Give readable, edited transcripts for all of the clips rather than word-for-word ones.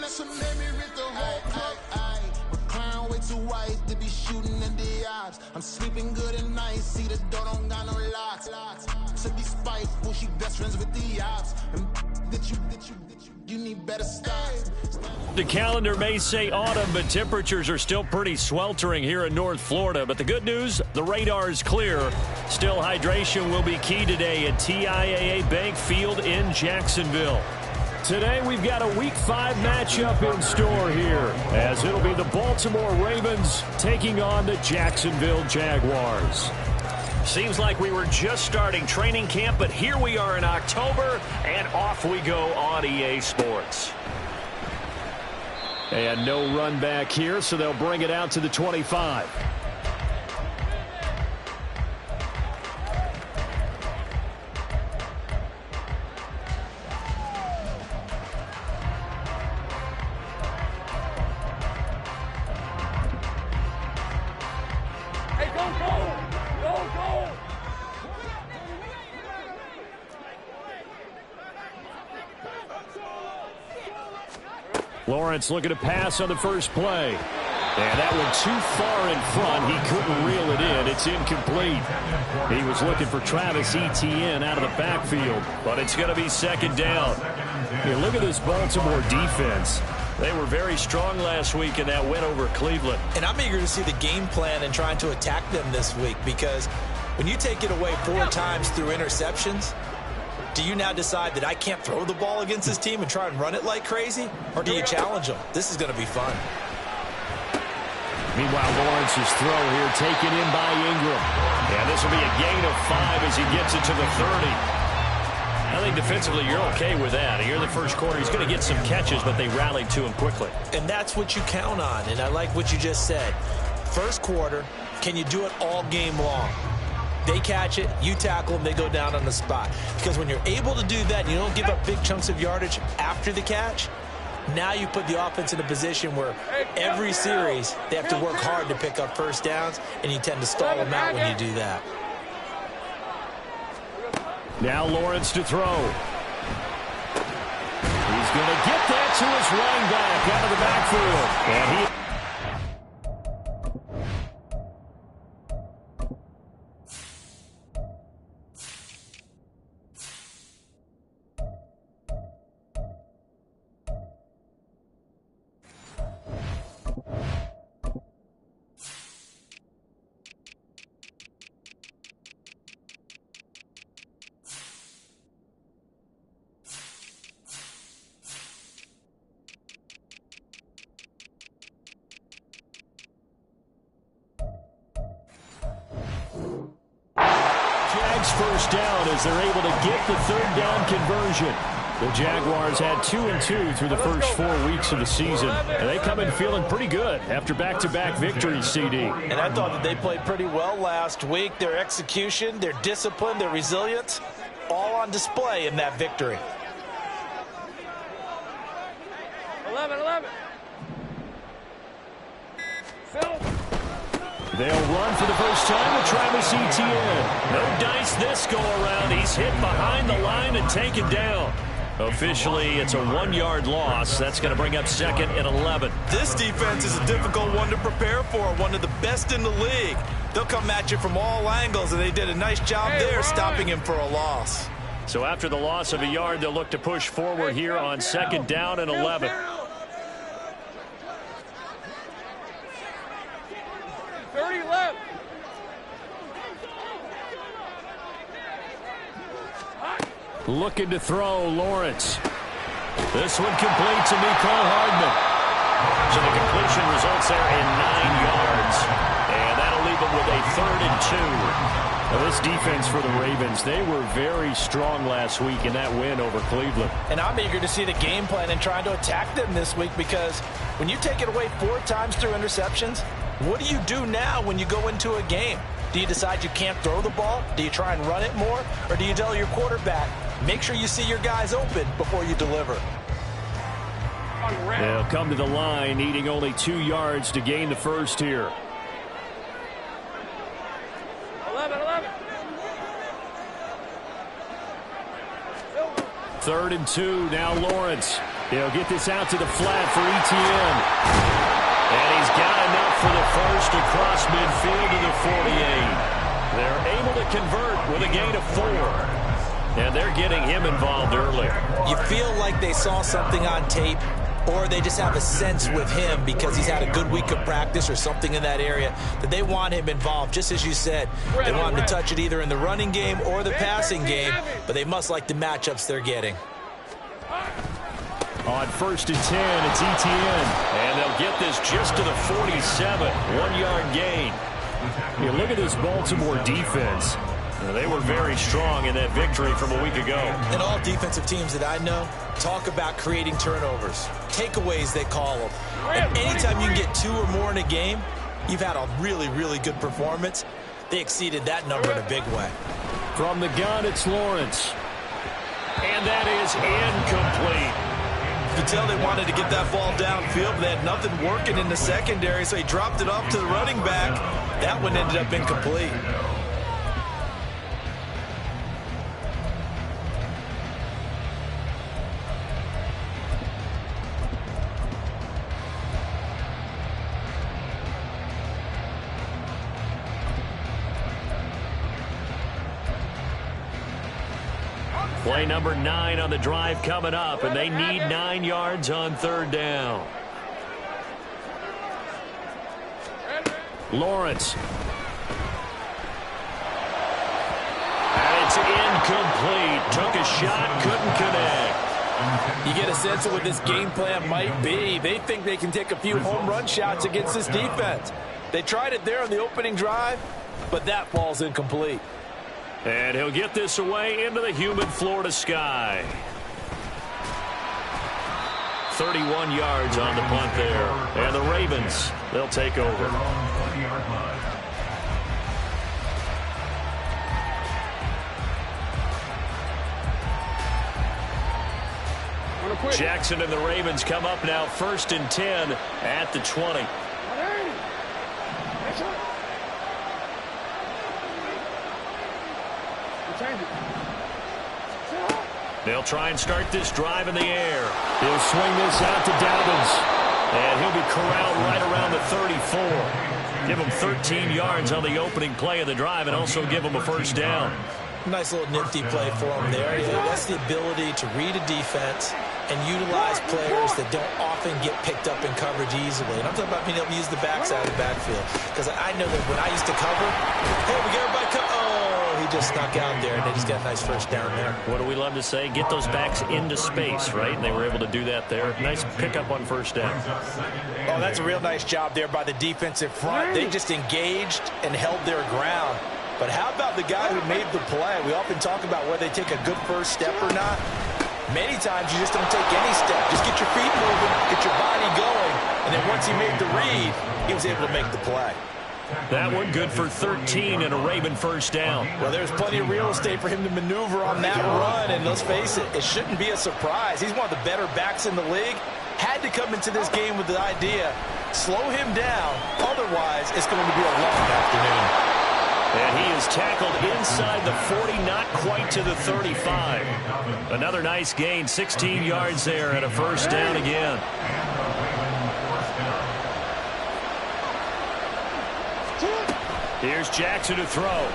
So let me rip the whole club. My crown way too white to be shooting in the ops. I'm sleeping good at night, see the door don't got no locks. To be spiteful, she best friends with the ops. And you need better stocks. The calendar may say autumn, but temperatures are still pretty sweltering here in North Florida. But the good news, the radar is clear. Still, hydration will be key today at TIAA Bank Field in Jacksonville. Today, we've got a Week 5 matchup in store here, as it'll be the Baltimore Ravens taking on the Jacksonville Jaguars. Seems like we were just starting training camp, but here we are in October, and off we go on EA Sports. And no run back here, so they'll bring it out to the 25. Lawrence looking to pass on the first play. And that one too far in front. He couldn't reel it in. It's incomplete. He was looking for Travis Etienne out of the backfield, but it's going to be second down. Hey, look at this Baltimore defense. They were very strong last week in that win over Cleveland. And I'm eager to see the game plan and trying to attack them this week, because when you take it away 4 times through interceptions, do you now decide that I can't throw the ball against this team and try and run it like crazy? Or do you challenge them? This is going to be fun. Meanwhile, Lawrence's throw here taken in by Ingram. And this will be a gain of 5 as he gets it to the 30. I think defensively you're okay with that. Here in the first quarter, he's going to get some catches, but they rallied to him quickly. And that's what you count on. And I like what you just said. First quarter, can you do it all game long? They catch it, you tackle them, they go down on the spot. Because when you're able to do that and you don't give up big chunks of yardage after the catch, now you put the offense in a position where every series they have to work hard to pick up first downs, and you tend to stall them out when you do that. Now Lawrence to throw. He's going to get that to his running back out of the backfield. And he... first down as they're able to get the third down conversion. The Jaguars had 2-2 through the first 4 weeks of the season, and they come in feeling pretty good after back-to-back victories, CD. And I thought that they played pretty well last week. Their execution, their discipline, their resilience, all on display in that victory. 11. They'll run for the first time with Travis Etienne. No dice this go-around. He's hit behind the line and taken down. Officially, it's a 1-yard loss. That's going to bring up second and 11. This defense is a difficult one to prepare for, one of the best in the league. They'll come at you from all angles, and they did a nice job there stopping him for a loss. So after the loss of a yard, they'll look to push forward here on second down and 11. 30 left. Looking to throw, Lawrence. This one complete to Mecole Hardman. So the completion results there in 9 yards. And that'll leave them with a 3rd and 2. Now this defense for the Ravens, they were very strong last week in that win over Cleveland. And I'm eager to see the game plan and trying to attack them this week, because when you take it away 4 times through interceptions, what do you do now when you go into a game? Do you decide you can't throw the ball? Do you try and run it more? Or do you tell your quarterback, make sure you see your guys open before you deliver? They'll come to the line, needing only 2 yards to gain the first here. 11. 3rd and 2, now Lawrence. He'll get this out to the flat for Etienne. And he's got enough for the first across midfield to the 48. They're able to convert with a gain of 4. And they're getting him involved early. You feel like they saw something on tape, or they just have a sense with him because he's had a good week of practice or something in that area that they want him involved. Just as you said, they want him to touch it either in the running game or the passing game, but they must like the matchups they're getting. On 1st and 10, it's Etienne. And they'll get this just to the 47. 1-yard gain. You look at this Baltimore defense. They were very strong in that victory from a week ago. And all defensive teams that I know talk about creating turnovers. Takeaways, they call them. And anytime you can get 2 or more in a game, you've had a really, really good performance. They exceeded that number in a big way. From the gun, it's Lawrence. And that is incomplete. You could tell they wanted to get that ball downfield, but they had nothing working in the secondary, so he dropped it off to the running back. That one ended up incomplete. Play number 9 on the drive coming up, and they need 9 yards on 3rd down. Lawrence. And it's incomplete. Took a shot, couldn't connect. You get a sense of what this game plan might be. They think they can take a few home run shots against this defense. They tried it there on the opening drive, but that ball's incomplete. And he'll get this away into the humid Florida sky. 31 yards on the punt there. And the Ravens, they'll take over. Jackson and the Ravens come up now 1st and 10 at the 20. They'll try and start this drive in the air. He'll swing this out to Dobbins. And he'll be corralled right around the 34. Give him 13 yards on the opening play of the drive and also give him a 1st down. Nice little nifty play for him there. That's the ability to read a defense and utilize players that don't often get picked up in coverage easily. And I'm talking about being able to use the backside of the backfield. Because I know that when I used to cover, hey, we got everybody he just snuck out there, and they just got a nice 1st down there. What do we love to say? Get those backs into space, right? And they were able to do that there. Nice pickup on 1st down. Oh, that's a real nice job there by the defensive front. They just engaged and held their ground. But how about the guy who made the play? We often talk about whether they take a good 1st step or not. Many times you just don't take any step. Just get your feet moving, get your body going, and then once he made the read, he was able to make the play. That one good for 13 and a Raven 1st down. Well, there's plenty of real estate for him to maneuver on that run, and let's face it, it shouldn't be a surprise. He's one of the better backs in the league. Had to come into this game with the idea, slow him down, otherwise it's going to be a long afternoon. And he is tackled inside the 40, not quite to the 35. Another nice gain, 16 yards there and a 1st down again. Here's Jackson to throw.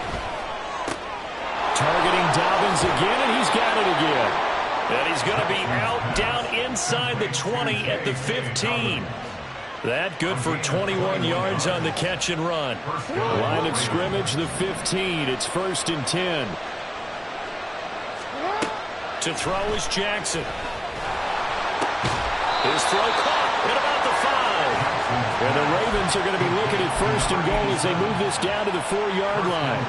Targeting Dobbins again, and he's got it again. And he's going to be out down inside the 20 at the 15. That good for 21 yards on the catch and run. Line of scrimmage, the 15. It's 1st and 10. To throw is Jackson. His throw caught at about the 5. And the Ravens are going to be looking at 1st and goal as they move this down to the 4-yard line.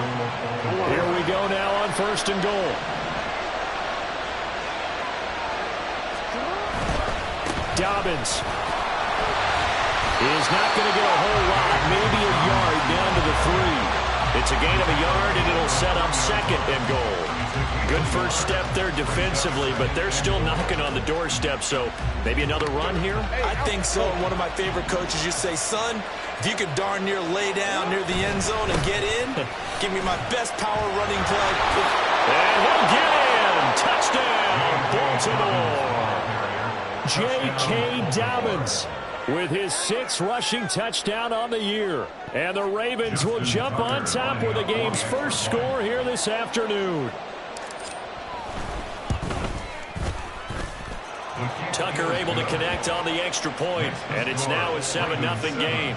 Here we go now on 1st and goal. Dobbins is not going to get a whole lot, maybe a yard down to the 3. It's a gain of a yard, and it'll set up 2nd and goal. Good 1st step there defensively, but they're still knocking on the doorstep, so maybe another run here? I think so. One of my favorite coaches used to say, son, if you can darn near lay down near the end zone and get in, give me my best power running play. And he'll get in. Touchdown, Baltimore. J.K. Dobbins with his 6th rushing touchdown on the year. And the Ravens will jump on top with the game's first score here this afternoon. Tucker able to connect on the extra point, and it's now a 7-0 game.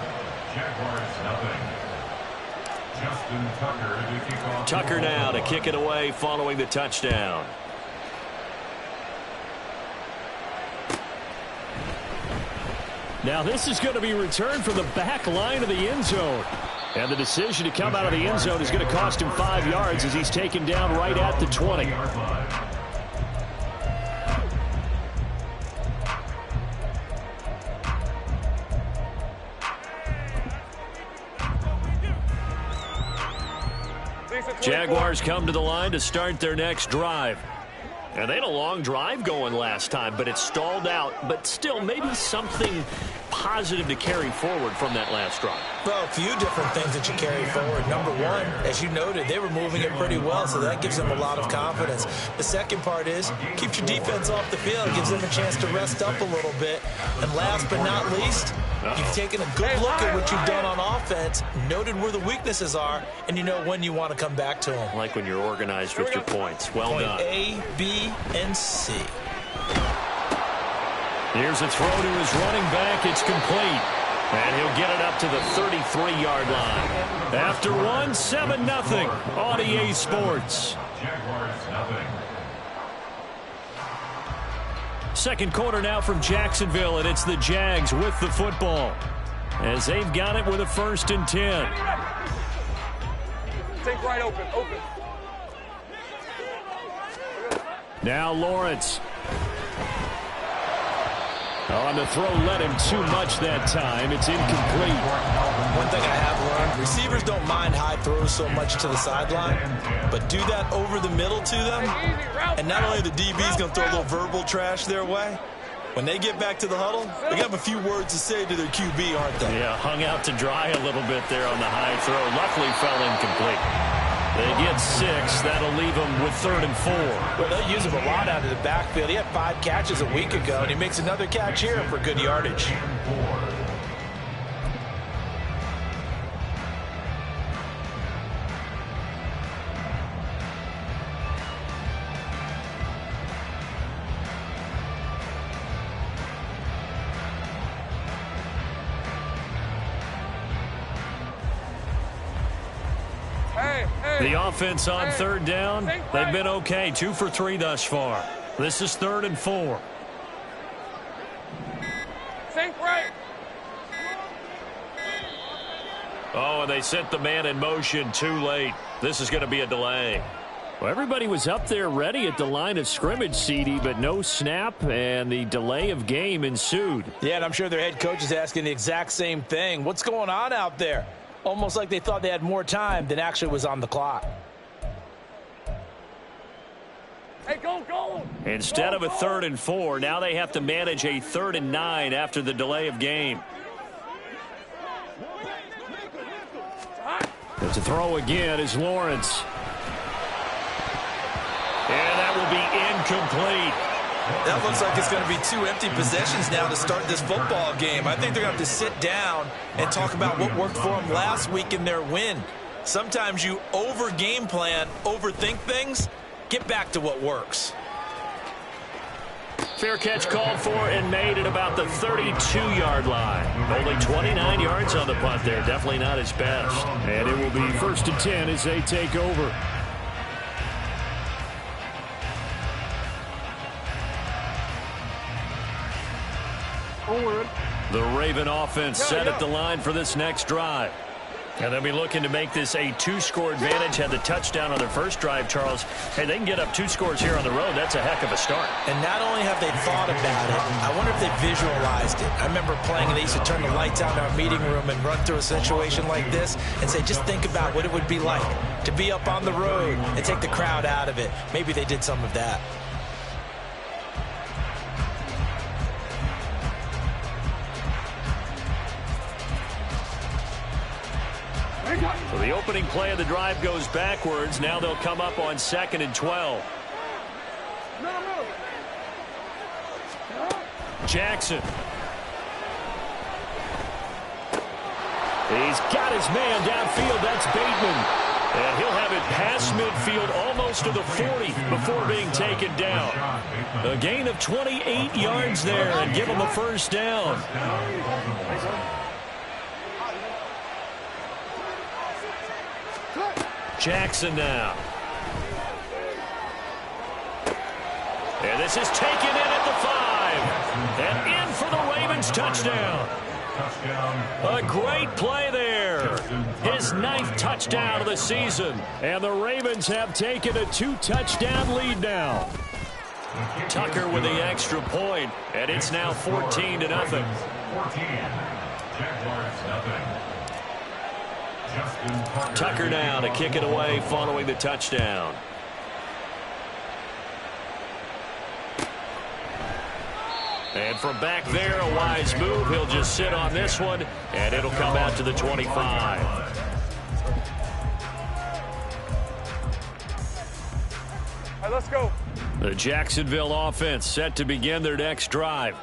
Tucker now to kick it away following the touchdown. Now this is going to be returned from the back line of the end zone. And the decision to come out of the end zone is going to cost him 5 yards as he's taken down right at the 20. Jaguars come to the line to start their next drive. And they had a long drive going last time, but it stalled out. But still, maybe something positive to carry forward from that last drive. Well, a few different things that you carry forward. Number one, as you noted, they were moving it pretty well, so that gives them a lot of confidence. The second part is, keeps your defense off the field, gives them a chance to rest up a little bit. And last but not least, you've taken a good look at what you've done on offense, noted where the weaknesses are, and you know when you want to come back to them. Like when you're organized with your points. Well done. A, B, and C. Here's a throw to his running back. It's complete. And he'll get it up to the 33-yard line. After one, 7-0 on EA Sports. Second quarter now from Jacksonville, and it's the Jags with the football as they've got it with a 1st and 10. Think right open. Now Lawrence. On the throw, let him too much that time. It's incomplete. One thing I have learned, receivers don't mind high throws so much to the sideline, but do that over the middle to them, and not only the DB's going to throw a little verbal trash their way, when they get back to the huddle, they have a few words to say to their QB, aren't they? Yeah, hung out to dry a little bit there on the high throw. Luckily fell incomplete. They get 6. That'll leave them with 3rd and 4. Well, they'll use him a lot out of the backfield. He had 5 catches a week ago, and he makes another catch here for good yardage. The offense on 3rd down, they've been okay. 2 for 3 thus far. This is 3rd and 4. Think right. Oh, and they sent the man in motion too late. This is going to be a delay. Well, everybody was up there ready at the line of scrimmage, CD, but no snap, and the delay of game ensued. Yeah, and I'm sure their head coach is asking the exact same thing. What's going on out there? Almost like they thought they had more time than actually was on the clock. Hey, go. Instead of a 3rd and 4, now they have to manage a 3rd and 9 after the delay of game. It's a throw again is Lawrence. And that will be incomplete. That looks like it's going to be 2 empty possessions now to start this football game. I think they're going to have to sit down and talk about what worked for them last week in their win. Sometimes you over-game plan, overthink things. Get back to what works. Fair catch called for and made at about the 32-yard line. Only 29 yards on the punt there. Definitely not his best. And it will be 1st and 10 as they take over. The Raven offense set at the line for this next drive. And they'll be looking to make this a 2-score advantage. Had the touchdown on their first drive, Charles. Hey, they can get up 2 scores here on the road. That's a heck of a start. And not only have they thought about it, I wonder if they visualized it. I remember playing, and they used to turn the lights out in our meeting room and run through a situation like this and say, just think about what it would be like to be up on the road and take the crowd out of it. Maybe they did some of that. So the opening play of the drive goes backwards. Now they'll come up on 2nd and 12. Jackson. He's got his man downfield. That's Bateman. And he'll have it past midfield almost to the 40 before being taken down. A gain of 28 yards there and give him the first down. Jackson now. And this is taken in at the 5. And in for the Ravens touchdown. A great play there. His 9th touchdown of the season. And the Ravens have taken a 2-touchdown lead now. Tucker with the extra point, and it's now 14-0. Tucker now to kick it away following the touchdown. And from back there, a wise move. He'll just sit on this one, and it'll come out to the 25. All right, let's go. The Jacksonville offense set to begin their next drive.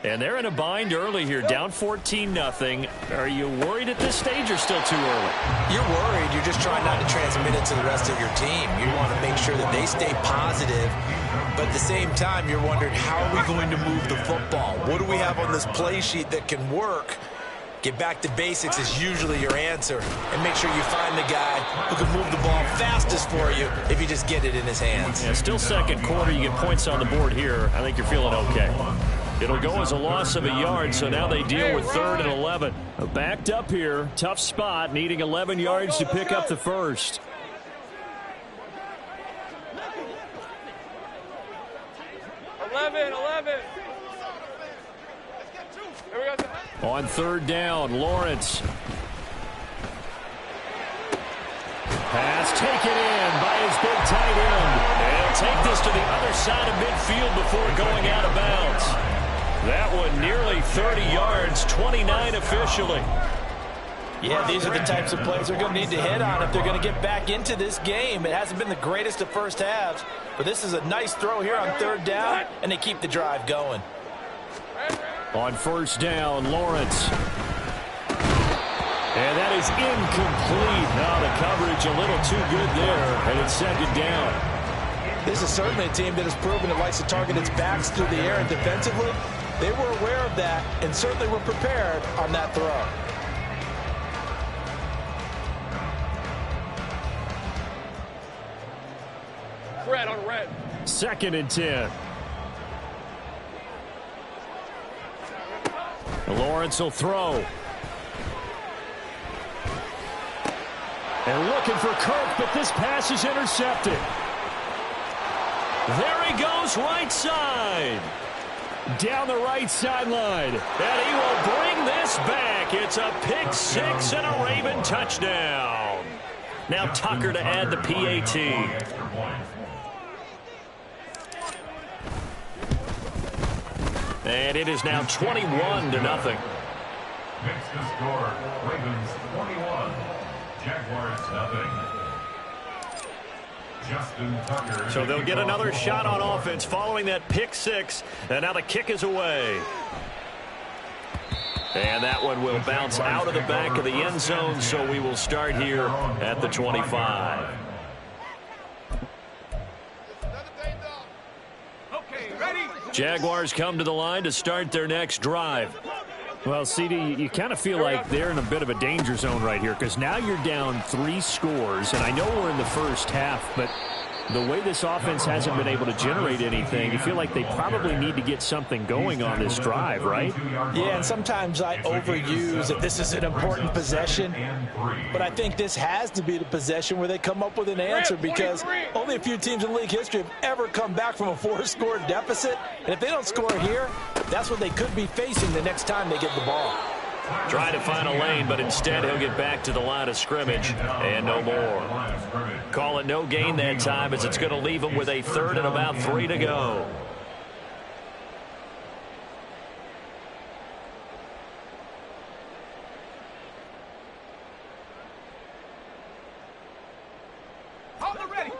And they're in a bind early here, down 14-0. Are you worried at this stage or still too early? You're worried. You're just trying not to transmit it to the rest of your team. You want to make sure that they stay positive. But at the same time, you're wondering, how are we going to move the football? What do we have on this play sheet that can work? Get back to basics is usually your answer. And make sure you find the guy who can move the ball fastest for you if you just get it in his hands. Yeah, still second quarter. You get points on the board here. I think you're feeling okay. It'll go as a loss of a yard, so now they deal with 3rd and 11. Backed up here. Tough spot, needing 11 yards to pick up the first. On 3rd down, Lawrence. Pass taken in by his big tight end. And he'll take this to the other side of midfield before going out of bounds. That one nearly 30 yards, 29 officially. Yeah, these are the types of plays they're going to need to hit on if they're going to get back into this game. It hasn't been the greatest of first halves, but this is a nice throw here on 3rd down, and they keep the drive going. On 1st down, Lawrence. And that is incomplete. Now the coverage a little too good there, and it's 2nd down. This is certainly a team that has proven it likes to target its backs through the air, and defensively, they were aware of that and certainly were prepared on that throw. Red on red. 2nd and 10. Lawrence will throw. And looking for Kirk, but this pass is intercepted. There he goes, right side. Down the right sideline. And he will bring this back. It's a pick 6 and a Raven touchdown. Now Tucker to add the PAT. And it is now 21-0. Makes the score Ravens 21, Jaguars nothing. Justin Tucker. So they'll get another shot on offense following that pick 6. And now the kick is away. And that one will bounce out of the back of the end zone, so we will start here at the 25. Jaguars come to the line to start their next drive. Well, CD, you kind of feel like they're in a bit of a danger zone right here because now you're down 3 scores, and I know we're in the first half, but the way this offense hasn't been able to generate anything, you feel like they probably need to get something going on this drive, right? Yeah, and sometimes I overuse that this is an important possession, but I think this has to be the possession where they come up with an answer because only a few teams in league history have ever come back from a 4-score deficit, and if they don't score here, that's what they could be facing the next time they get the ball. Trying to find a lane, but instead he'll get back to the line of scrimmage and no more. Call it no gain that time as it's going to leave him with a 3rd and about 3 to go.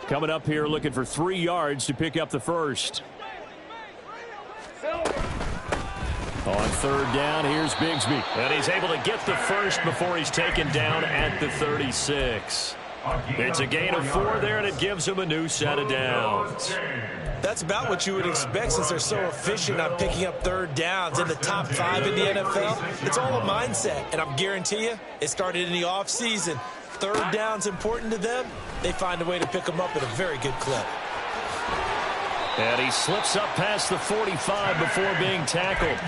Coming up here looking for 3 yards to pick up the first. third down. Here's Bigsby. And he's able to get the first before he's taken down at the 36. It's a gain of 4 there, and it gives him a new set of downs. That's about what you would expect since they're so efficient on picking up third downs in the top 5 in the NFL. It's all a mindset, and I'm guarantee you it started in the offseason. Third down's important to them. They find a way to pick them up at a very good clip. And he slips up past the 45 before being tackled.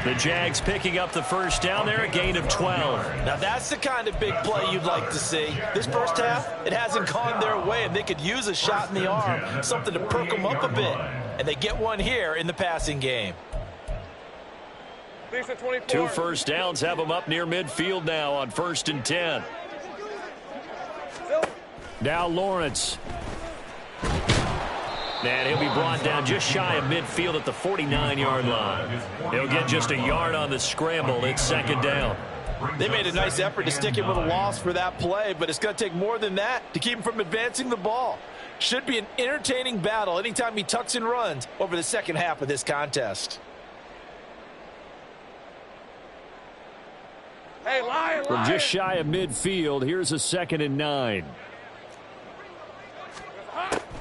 The Jags picking up the first down there, a gain of 12. Now that's the kind of big play you'd like to see. This first half, it hasn't gone their way, and they could use a shot in the arm, something to perk them up a bit. And they get one here in the passing game. 2 first downs have them up near midfield now on 1st and 10. Now Lawrence. And he'll be brought down just shy of midfield at the 49-yard line. He'll get just a yard on the scramble. It's 2nd down. They made a nice effort to stick him with a loss for that play, but it's going to take more than that to keep him from advancing the ball. Should be an entertaining battle anytime he tucks and runs over the second half of this contest. Hey, Lion, From just shy of midfield, here's a 2nd and 9.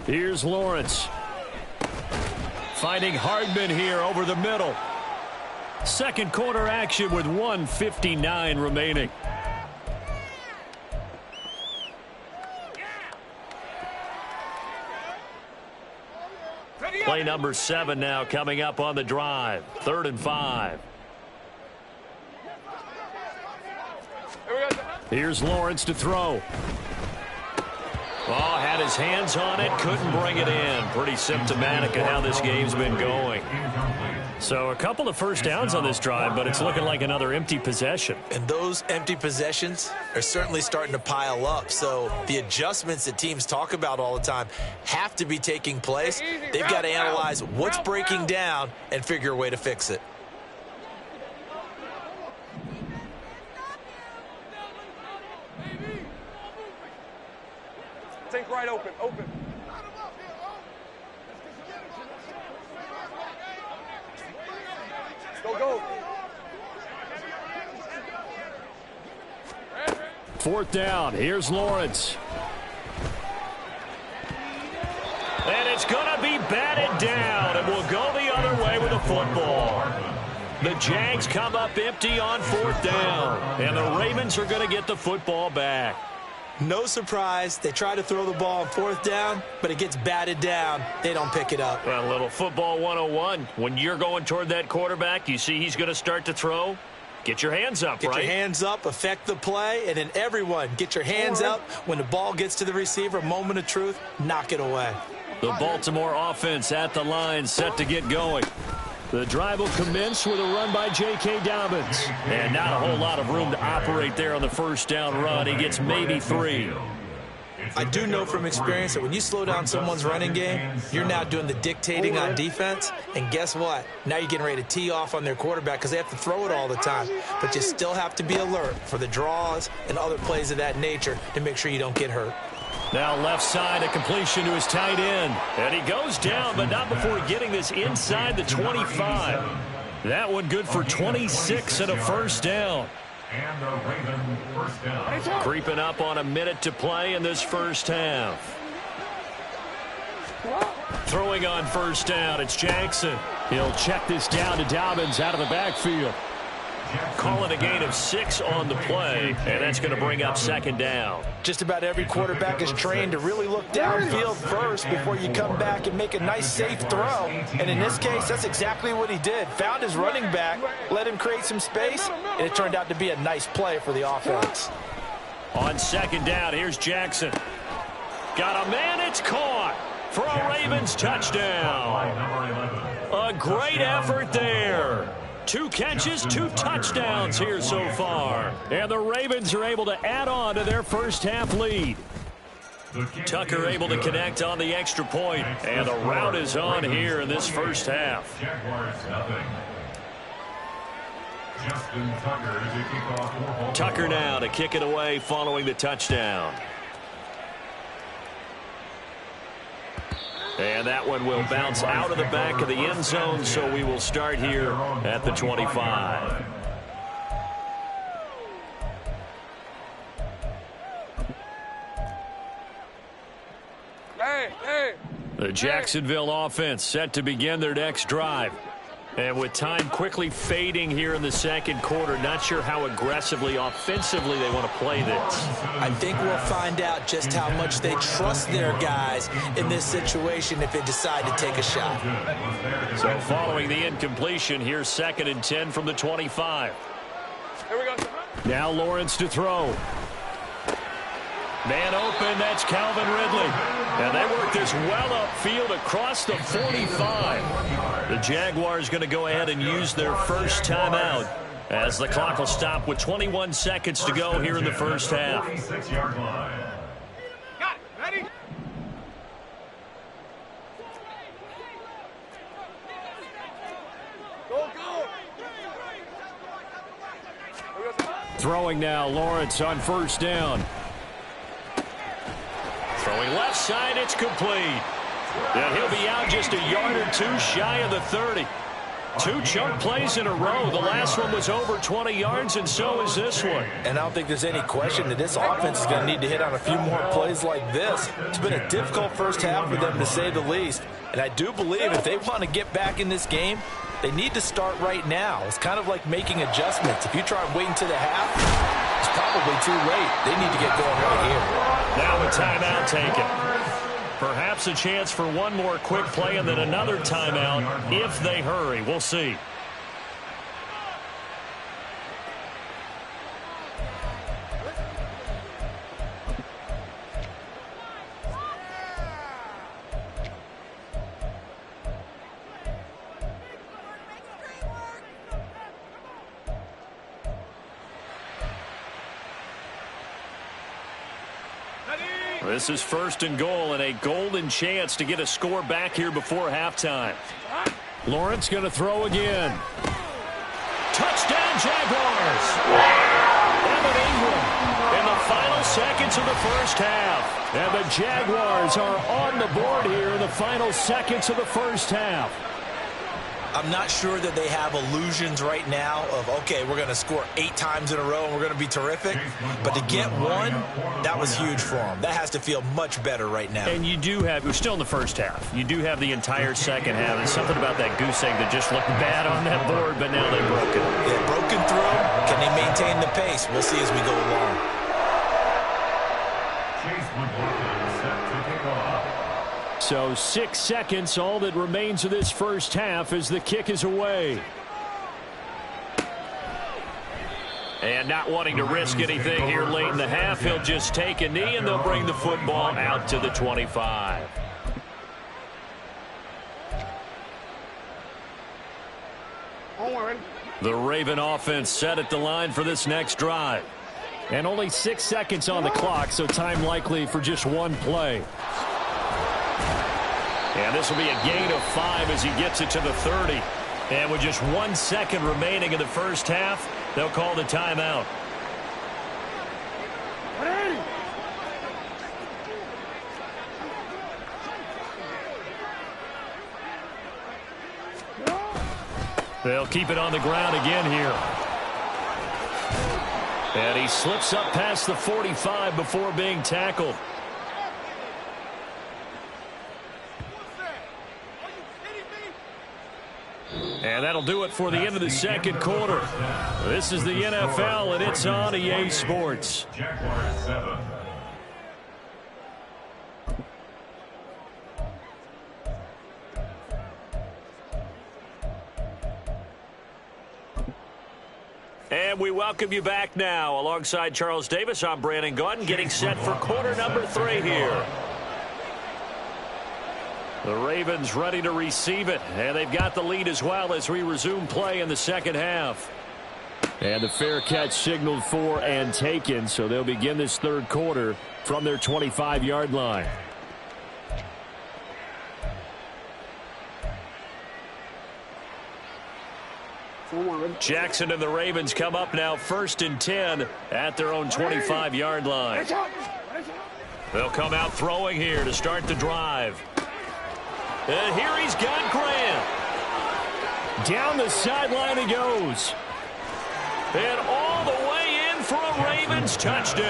Here's Lawrence. Finding Hardman here over the middle. Second quarter action with 1:59 remaining. Play number 7 now coming up on the drive. 3rd and 5. Here's Lawrence to throw. Oh, had his hands on it, couldn't bring it in. Pretty symptomatic of how this game's been going. So a couple of first downs on this drive, but it's looking like another empty possession. And those empty possessions are certainly starting to pile up. So the adjustments that teams talk about all the time have to be taking place. They've got to analyze what's breaking down and figure a way to fix it. Think right open, open. Go. 4th down. Here's Lawrence. And it's going to be batted down, and we'll go the other way with the football. The Jags come up empty on 4th down, and the Ravens are going to get the football back. No surprise, they try to throw the ball on 4th down, but it gets batted down. They don't pick it up. Well, a little football 101. When you're going toward that quarterback, you see he's going to start to throw. Get your hands up, right? Get your hands up, affect the play, and then everyone get your hands up. When the ball gets to the receiver, moment of truth, knock it away. The Baltimore offense at the line, set to get going. The drive will commence with a run by J.K. Dobbins. And not a whole lot of room to operate there on the first down run. He gets maybe 3. I do know from experience that when you slow down someone's running game, you're now doing the dictating on defense. And guess what? Now you're getting ready to tee off on their quarterback because they have to throw it all the time. But you still have to be alert for the draws and other plays of that nature to make sure you don't get hurt. Now left side, a completion to his tight end. And he goes down, but not before getting this inside the 25. That one good for 26 and a first down. And the Raven first down. Creeping up on a minute to play in this first half. Throwing on first down, it's Jackson. He'll check this down to Dobbins out of the backfield. Calling a gain of 6 on the play, and that's going to bring up 2nd down. Just about every quarterback is trained to really look downfield first before you come back and make a nice, safe throw. And in this case, that's exactly what he did. Found his running back, let him create some space, and it turned out to be a nice play for the offense. On 2nd down, here's Jackson. Got a man, it's caught for a Ravens touchdown. A great effort there. 2 catches, 2 touchdowns here so far. And the Ravens are able to add on to their first half lead. Tucker able to connect on the extra point. And the route is on here in this first half. Tucker now to kick it away following the touchdown. And that one will bounce out of the back of the end zone, so we will start here at the 25. The Jacksonville offense set to begin their next drive. And with time quickly fading here in the second quarter, not sure how aggressively, offensively they want to play this. I think we'll find out just how much they trust their guys in this situation if they decide to take a shot. So following the incompletion, here's 2nd and 10 from the 25. Here we go. Now Lawrence to throw. Man open, that's Calvin Ridley. And they work this well upfield across the 45. The Jaguars going to go ahead and use their first timeout as the clock will stop with 21 seconds to go here in the first half. Got it. Ready? Go, go. Throwing now, Lawrence on first down. Throwing left side, it's complete. And he'll be out just a yard or two shy of the 30. 2 chunk plays in a row. The last one was over 20 yards, and so is this one. And I don't think there's any question that this offense is going to need to hit on a few more plays like this. It's been a difficult first half for them, to say the least. And I do believe if they want to get back in this game, they need to start right now. It's kind of like making adjustments. If you try and wait until the half, it's probably too late. They need to get going right here. Now a timeout taken. Perhaps a chance for one more quick play and then another timeout if they hurry. We'll see. This is 1st and goal and a golden chance to get a score back here before halftime. Lawrence going to throw again. Touchdown Jaguars! Evan Ingram in the final seconds of the first half. And the Jaguars are on the board here in the final seconds of the first half. I'm not sure that they have illusions right now of, okay, we're going to score 8 times in a row and we're going to be terrific. But to get one, that was huge for them. That has to feel much better right now. And you do have, we're still in the first half. You do have the entire second half. There's something about that goose egg that just looked bad on that board, but now they broke it. Yeah, broken through. Can they maintain the pace? We'll see as we go along. So 6 seconds, all that remains of this first half as the kick is away. And not wanting to risk anything here late in the half, he'll just take a knee and they'll bring the football out to the 25. The Raven offense set at the line for this next drive. And only 6 seconds on the clock, so time likely for just one play. And this will be a gain of 5 as he gets it to the 30. And with just 1 second remaining in the first half, they'll call the timeout. They'll keep it on the ground again here. And he slips up past the 45 before being tackled. And that'll do it for the end of the second quarter. This is the NFL, and it's on EA Sports. Jaguars 7. And we welcome you back now. Alongside Charles Davis, I'm Brandon Gaudin, getting set for quarter number 3 here. The Ravens ready to receive it, and they've got the lead as well as we resume play in the second half. And the fair catch signaled for and taken, so they'll begin this third quarter from their 25-yard line. Jackson and the Ravens come up now 1st and 10 at their own 25-yard line. They'll come out throwing here to start the drive. And here he's got Grant. Down the sideline he goes. And all the way in for a Ravens touchdown.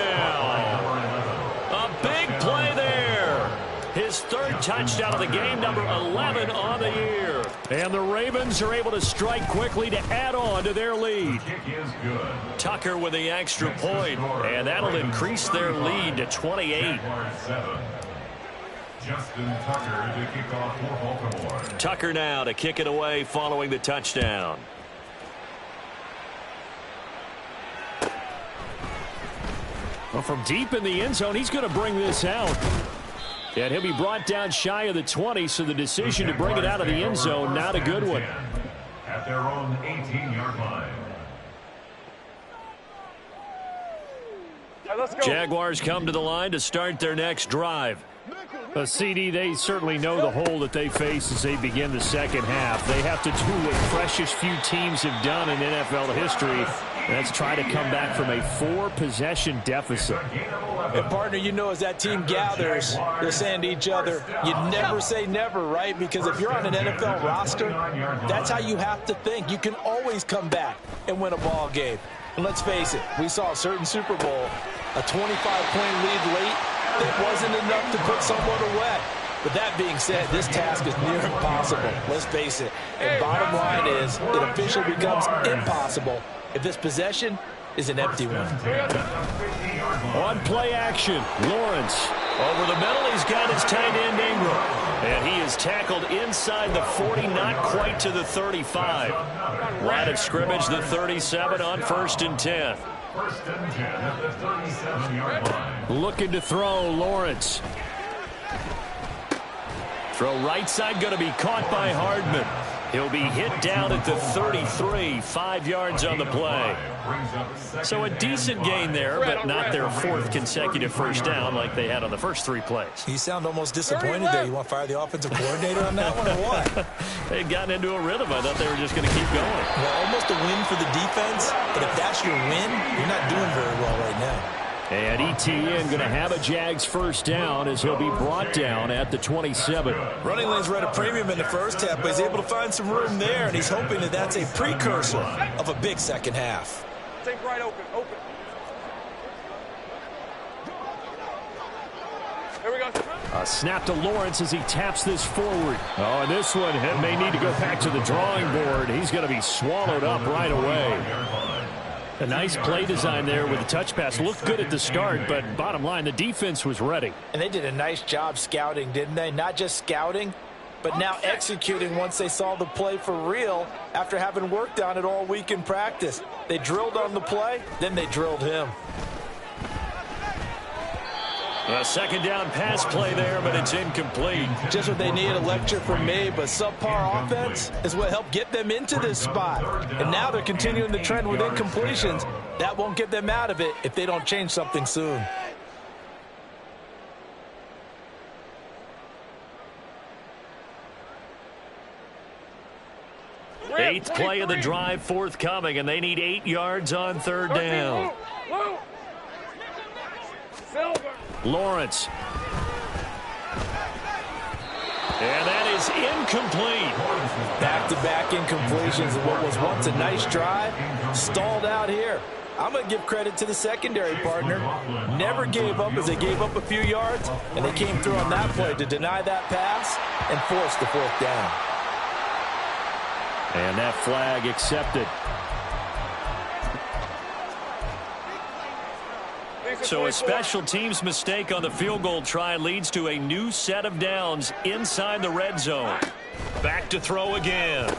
A big play there. His third touchdown of the game, number 11 on the year. And the Ravens are able to strike quickly to add on to their lead. Tucker with the extra point, and that'll increase their lead to 28. Justin Tucker to kick off for Baltimore. Tucker now to kick it away following the touchdown. Well, from deep in the end zone, he's going to bring this out. And he'll be brought down shy of the 20, so the decision to bring it out of the end zone, not a good one. At their own 18-yard line. Let's go. Jaguars come to the line to start their next drive. CD, they certainly know the hole that they face as they begin the second half. They have to do what precious few teams have done in NFL history. That's try to come back from a 4-possession deficit. And, partner, you know as that team gathers, they're saying to each other, you never say never, right? Because if you're on an NFL roster, that's how you have to think. You can always come back and win a ball game. And let's face it, we saw a certain Super Bowl, a 25-point lead late that wasn't enough to put someone away. But that being said, this task is near impossible. Let's face it. And bottom line is, it officially becomes impossible if this possession is an empty one. On play action, Lawrence. Over the middle, he's got his tight end Ingram. And he is tackled inside the 40, not quite to the 35. Line of scrimmage, the 37 on 1st and 10. 1st and 10 at the 37-yard line. Looking to throw, Lawrence. Throw right side, going to be caught by Hardman. He'll be hit down at the 33, 5 yards on the play. So a decent gain there, but not their 4th consecutive first down like they had on the first 3 plays. You sound almost disappointed there. You want to fire the offensive coordinator on that one or what? They'd gotten into a rhythm. I thought they were just going to keep going. Well, almost a win for the defense, but if that's your win, you're not doing very well right now. And ETN going to have a Jags first down as he'll be brought down at the 27. Running lanes were at a premium in the first half, but he's able to find some room there, and he's hoping that that's a precursor of a big second half. Take right open. Here we go. A snap to Lawrence as he taps this forward. Oh, and this one may need to go back to the drawing board. He's going to be swallowed up right away. A nice play design there with the touch pass. Looked good at the start, but bottom line, the defense was ready. And they did a nice job scouting, didn't they? Not just scouting, but now executing once they saw the play for real after having worked on it all week in practice. They drilled on the play, then they drilled him. A second down pass play there, but it's incomplete. Just what they need, a lecture from me, but subpar offense is what helped get them into this spot. And now they're continuing the trend with incompletions. That won't get them out of it if they don't change something soon. Eighth play of the drive forthcoming, and they need 8 yards on 3rd down. Lawrence. And that is incomplete. Back-to-back incompletions of what was once a nice drive. Stalled out here. I'm going to give credit to the secondary partner. Never gave up as they gave up a few yards, and they came through on that play to deny that pass and force the 4th down. And that flag accepted. So a special teams mistake on the field goal try leads to a new set of downs inside the red zone. Back to throw again.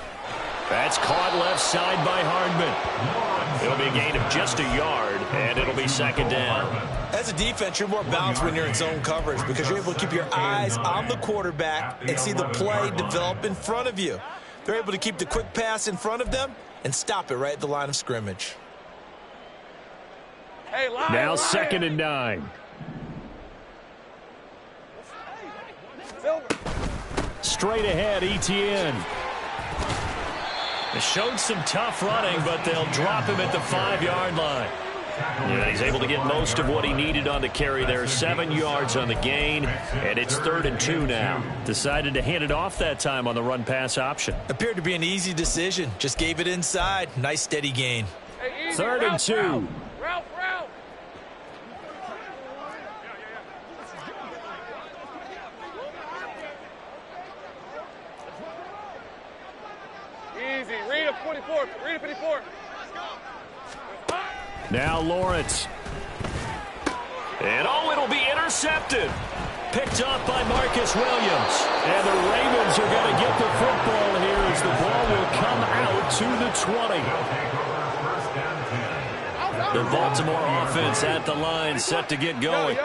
That's caught left side by Hardman. It'll be a gain of just a yard, and it'll be 2nd down. As a defense, you're more balanced when you're in zone coverage because you're able to keep your eyes on the quarterback and see the play develop in front of you. They're able to keep the quick pass in front of them and stop it right at the line of scrimmage. Hey, now 2nd and 9. Straight ahead, ETN. They showed some tough running, but they'll drop him at the 5-yard line. Yeah, he's able to get most of what he needed on the carry there. 7 yards on the gain, and it's 3rd and 2 now. Decided to hand it off that time on the run-pass option. Appeared to be an easy decision. Just gave it inside. Nice, steady gain. 3rd and 2. Ralph. Easy. Read a 24. Read a 54. Now Lawrence. And it'll be intercepted. Picked off by Marcus Williams. And the Ravens are going to get the football here as the ball will come out to the 20. The Baltimore offense at the line, set to get going.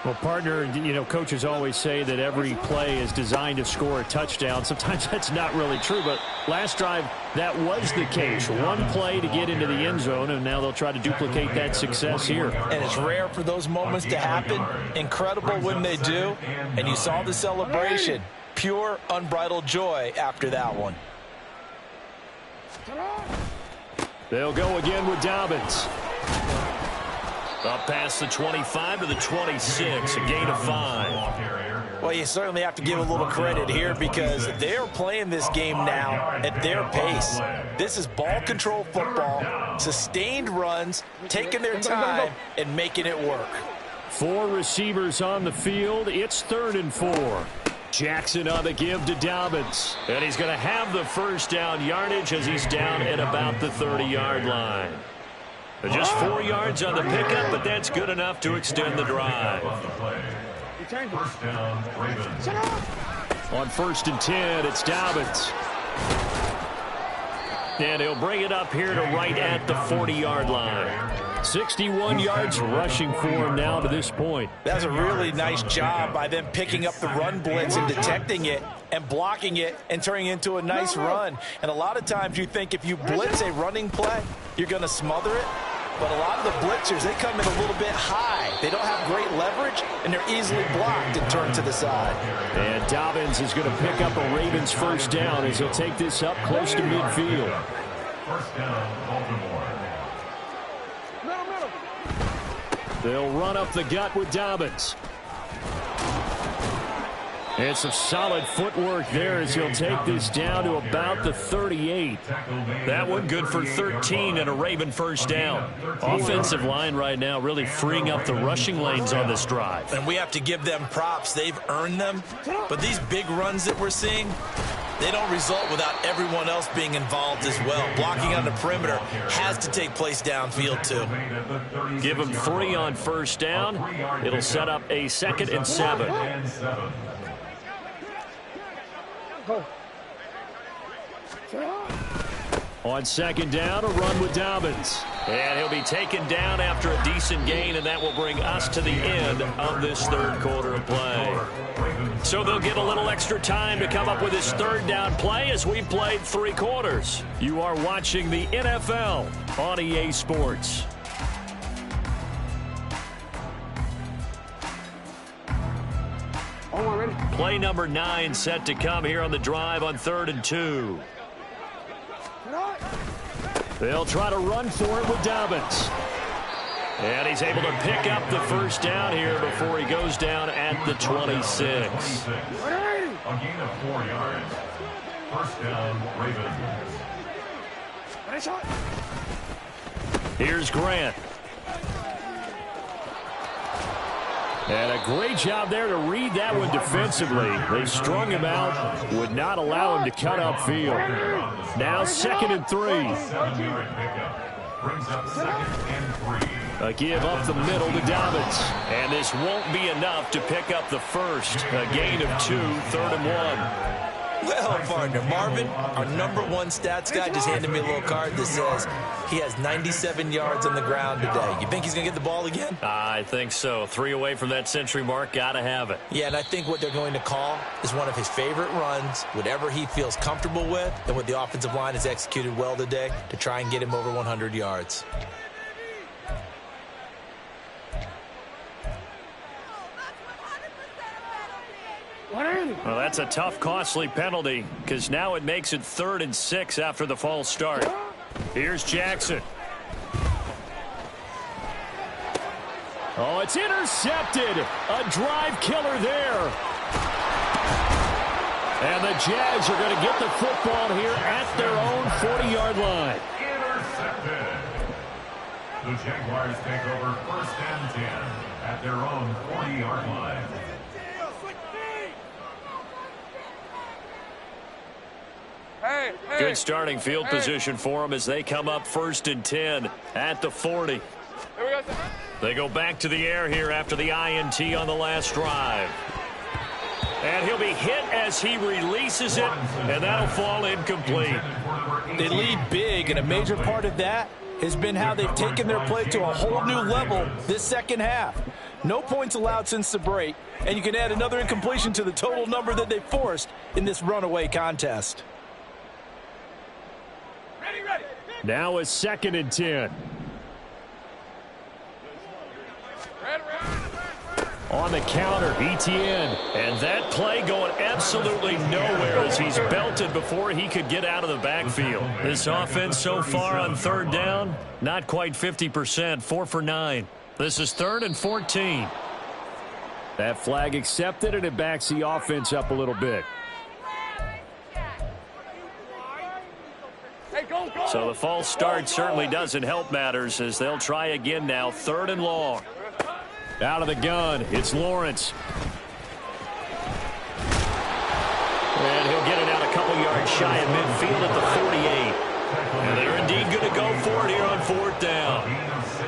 Well, partner, coaches always say that every play is designed to score a touchdown. Sometimes that's not really true, but last drive, that was the case. One play to get into the end zone, and now they'll try to duplicate that success here. And it's rare for those moments to happen. Incredible when they do. And you saw the celebration. Pure, unbridled joy after that one. They'll go again with Dobbins. Up past the 25 to the 26, a gain of 5. Well, you certainly have to give a little credit here because they're playing this game now at their pace. This is ball control football, sustained runs, taking their time and making it work. 4 receivers on the field. It's 3rd and 4. Jackson on the give to Dobbins. And he's going to have the first down yardage as he's down at about the 30-yard line. Just 4 yards on the pickup, but that's good enough to extend the drive. First down, Ravens. On 1st and 10, it's Dobbins. And he'll bring it up here to right at the 40-yard line. 61 yards rushing for him now to this point. That's a really nice job by them picking up the run blitz and detecting it and blocking it and turning it into a nice run. And a lot of times you think if you blitz a running play, you're going to smother it. But a lot of the blitzers, they come in a little bit high. They don't have great leverage, and they're easily blocked and turned to the side. And Dobbins is going to pick up a Ravens first down as he'll take this up close to midfield. First down, Baltimore. They'll run up the gut with Dobbins. And some solid footwork there as he'll take this down to about the 38. That one good for 13 and a Raven first down. Offensive line right now really freeing up the rushing lanes on this drive. And we have to give them props. They've earned them. But these big runs that we're seeing, they don't result without everyone else being involved as well. Blocking on the perimeter has to take place downfield too. Give them 3 on first down. It'll set up a 2nd and 7. On 2nd down, a run with Dobbins. And he'll be taken down after a decent gain, and that will bring us to the end of this 3rd quarter of play. So they'll get a little extra time to come up with this 3rd down play as we've played 3 quarters. You are watching the NFL on EA Sports. Play number 9 set to come here on the drive on 3rd and 2. They'll try to run for it with Dobbins. And he's able to pick up the first down here before he goes down at the 26. A gain of 4 yards. First down, Ravens. Here's Grant. And a great job there to read that one defensively. They strung him out, would not allow him to cut upfield. Now 2nd and 3. 7-yard pickup. Brings up 2nd and 3. A give up the middle to Dobbins. And this won't be enough to pick up the first. A gain of 2, 3rd and 1. Well, partner, Marvin, our #1 stats guy, just handed me a little card that says he has 97 yards on the ground today. You think he's going to get the ball again? I think so. 3 away from that century mark. Got to have it. Yeah, and I think what they're going to call is one of his favorite runs, whatever he feels comfortable with, and what the offensive line has executed well today to try and get him over 100 yards. Well, that's a tough, costly penalty because now it makes it 3rd and 6 after the false start. Here's Jackson. Oh, it's intercepted. A drive killer there. And the Jags are going to get the football here at their own 40-yard line. Intercepted. The Jaguars take over 1st and 10 at their own 40-yard line. Good starting field position for them as they come up 1st and 10 at the 40. They go back to the air here after the INT on the last drive. And he'll be hit as he releases it, and that'll fall incomplete. They lead big, and a major part of that has been how they've taken their play to a whole new level this second half. No points allowed since the break, and you can add another incompletion to the total number that they forced in this runaway contest. Now it's 2nd and 10. On the counter, ETN. And that play going absolutely nowhere as he's belted before he could get out of the backfield. This offense so far on 3rd down, not quite 50%, 4 for 9. This is 3rd and 14. That flag accepted, and it backs the offense up a little bit. So the false start certainly doesn't help matters as they'll try again now, 3rd and long. Out of the gun, it's Lawrence. And he'll get it out a couple yards shy of midfield at the 48. And they're indeed going to go for it here on 4th down.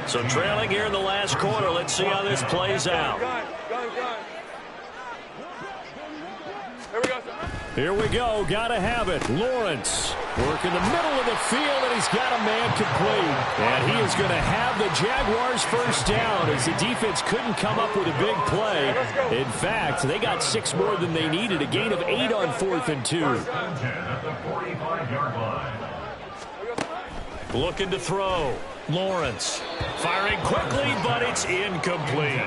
So trailing here in the last quarter, let's see how this plays out. Here we go. Got to have it. Lawrence working the middle of the field, and he's got a man complete. And he is going to have the Jaguars 1st down as the defense couldn't come up with a big play. In fact, they got 6 more than they needed, a gain of 8 on 4th and 2. Looking to throw. Lawrence firing quickly, but it's incomplete.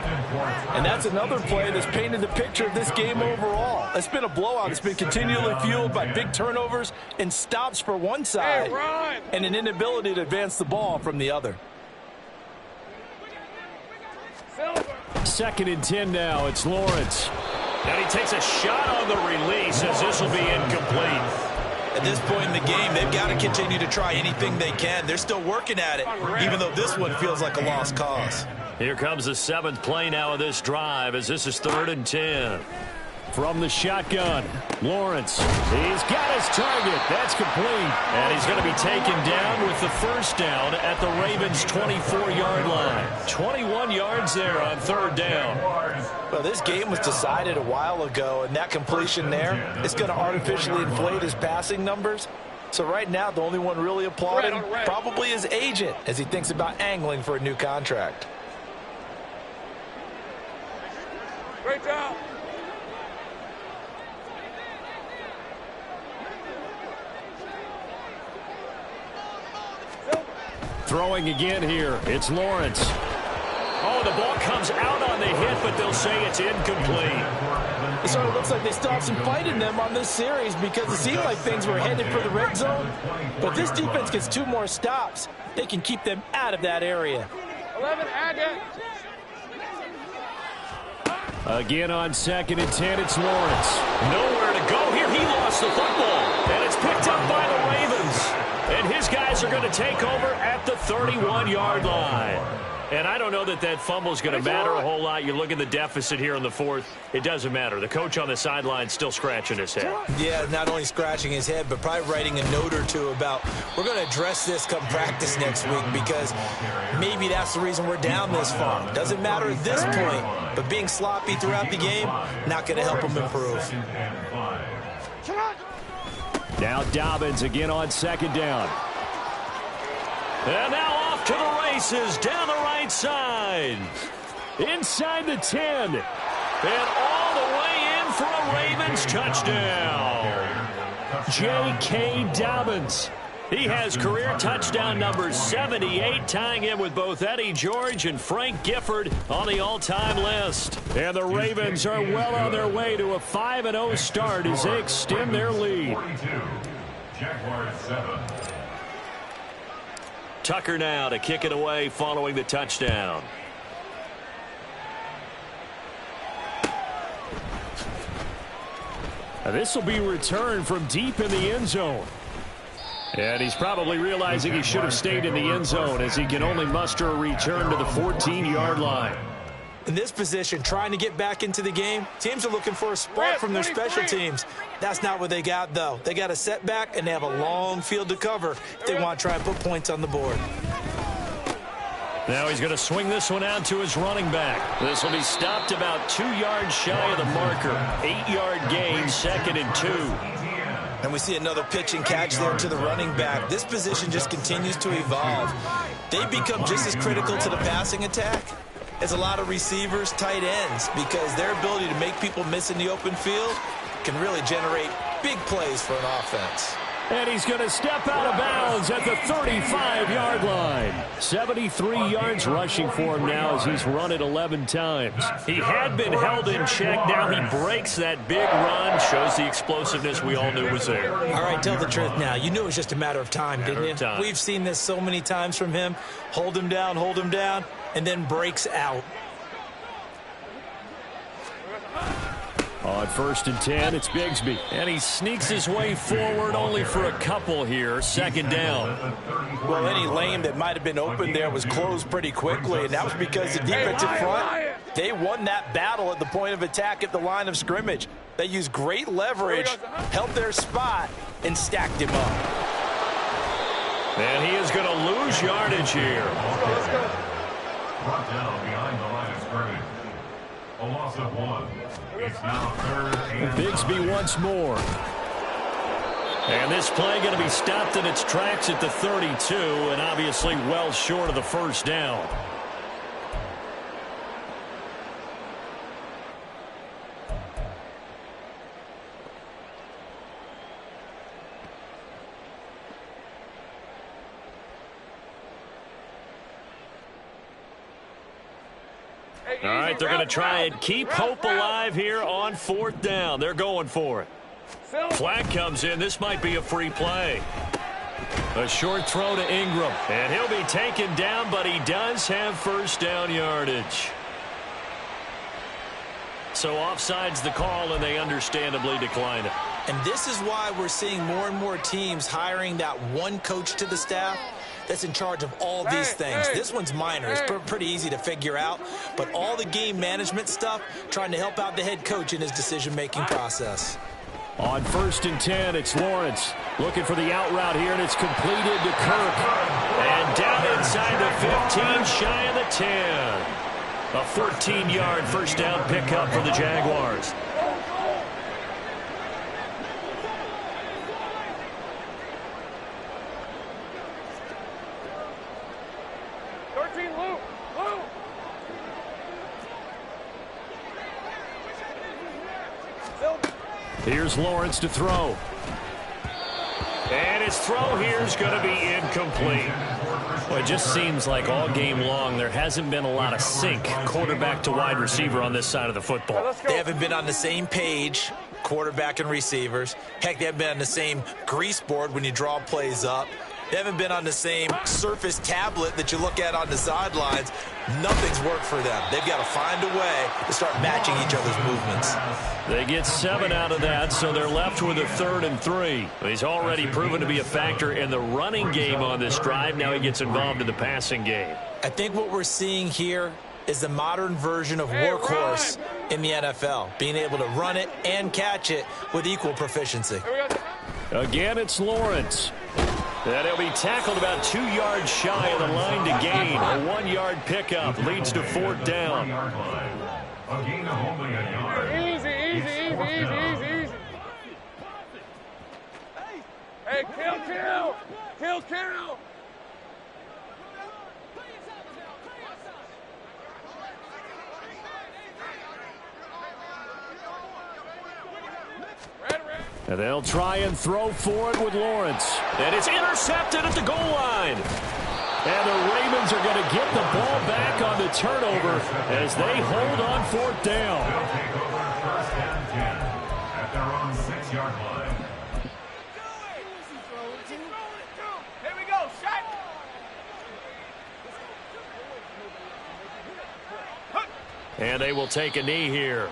And that's another play that's painted the picture of this game overall. It's been a blowout. It's been continually fueled by big turnovers and stops for one side and an inability to advance the ball from the other. 2nd and 10 now. It's Lawrence. And he takes a shot on the release as this will be incomplete. At this point in the game, they've got to continue to try anything they can. They're still working at it, even though this one feels like a lost cause. Here comes the 7th play now of this drive as this is 3rd and 10. From the shotgun, Lawrence. He's got his target. That's complete. And he's going to be taken down with the 1st down at the Ravens' 24-yard line. 21 yards there on 3rd down. Well, this game was decided a while ago, and that completion there is going to artificially inflate his passing numbers. So right now, the only one really applauding probably his agent as he thinks about angling for a new contract. Great job. Throwing again here. It's Lawrence. Oh, the ball comes out on the hit, but they'll say it's incomplete. It sort of looks like they still have some fight in them on this series because it seemed like things were headed for the red zone. But this defense gets 2 more stops. They can keep them out of that area. 11, Agate. Again on 2nd and 10, it's Lawrence. Nowhere to go here. He lost the football, and it's picked up by the Ravens. And his guys are going to take over at the 31-yard line. And I don't know that that fumble is going to matter a whole lot. You look at the deficit here in the 4th. It doesn't matter. The coach on the sideline still scratching his head. Yeah, not only scratching his head, but probably writing a note or two about we're going to address this come practice next week because maybe that's the reason we're down this far. Doesn't matter at this point, but being sloppy throughout the game, not going to help him improve. Now Dobbins again on 2nd down. And now off to the races down the right side. Inside the 10. And all the way in for a Ravens touchdown. J.K. Dobbins. He has career touchdown number 78, tying him with both Eddie George and Frank Gifford on the all-time list. And the Ravens are well on their way to a 5-0 start as they extend their lead. 42, Jaguars 7. Tucker now to kick it away following the touchdown. This will be returned from deep in the end zone. And he's probably realizing he should have stayed in the end zone as he can only muster a return to the 14-yard line. In this position, trying to get back into the game, teams are looking for a spark from their special teams. That's not what they got, though. They got a setback, and they have a long field to cover if they want to try and put points on the board. Now he's going to swing this one out to his running back. This will be stopped about 2 yards shy of the marker. 8-yard gain, 2nd and 2. And we see another pitch and catch there to the running back. This position just continues to evolve. They become just as critical to the passing attack as a lot of receivers, tight ends, because their ability to make people miss in the open field can really generate big plays for an offense. And he's going to step out of bounds at the 35-yard line. 73 yards rushing for him now as he's run it 11 times. He had been held in check. Now he breaks that big run. Shows the explosiveness we all knew was there. All right, tell the truth now. You knew it was just a matter of time, didn't you? We've seen this so many times from him. Hold him down, and then breaks out. On 1st and 10, it's Bigsby. And he sneaks his way forward only for a couple here. 2nd down. Well, any lane that might have been open there was closed pretty quickly, and that was because the defensive front, they won that battle at the point of attack at the line of scrimmage. They used great leverage, held their spot, and stacked him up. And he is going to lose yardage here. Brought down behind the line of scrimmage. A loss of 1. It's now 3rd and Bigsby once more. And this play going to be stopped in its tracks at the 32, and obviously well short of the 1st down. All right, they're going to try and keep hope alive here on 4th down. They're going for it. Flag comes in. This might be a free play. A short throw to Ingram. And he'll be taken down, but he does have 1st down yardage. So offside's the call, and they understandably decline it. And this is why we're seeing more and more teams hiring that one coach to the staff that's in charge of all these things. This one's minor. It's pretty easy to figure out. But all the game management stuff, trying to help out the head coach in his decision-making process. On 1st and 10, it's Lawrence looking for the out route here, and it's completed to Kirk. And down inside the 15, shy of the 10. A 14-yard 1st down pickup for the Jaguars. Here's Lawrence to throw. And his throw here is going to be incomplete. Well, it just seems like all game long there hasn't been a lot of sync quarterback to wide receiver on this side of the football. They haven't been on the same page, quarterback and receivers. Heck, they haven't been on the same grease board when you draw plays up. They haven't been on the same Surface tablet that you look at on the sidelines. Nothing's worked for them. They've got to find a way to start matching each other's movements. They get 7 out of that, so they're left with a 3rd and 3. He's already proven to be a factor in the running game on this drive. Now he gets involved in the passing game. I think what we're seeing here is the modern version of workhorse in the NFL, being able to run it and catch it with equal proficiency. Again, it's Lawrence. And he'll be tackled about 2 yards shy of the line to gain. A 1-yard pickup leads to 4th down. a gain of only a yard. Easy. Hey, kill. And they'll try and throw for it with Lawrence. And it's intercepted at the goal line. And the Ravens are going to get the ball back on the turnover as they hold on 4th down. They'll take over 1st and 10 at their own 6-yard line. Here we go, shot. And they will take a knee here.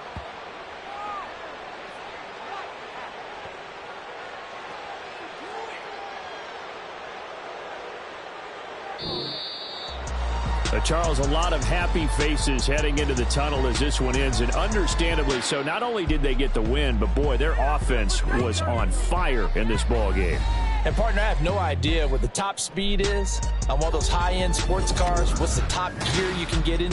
Charles, a lot of happy faces heading into the tunnel as this one ends, and understandably so. Not only did they get the win, but, boy, their offense was on fire in this ball game. And, partner, I have no idea what the top speed is on one of those high-end sports cars. What's the top gear you can get in?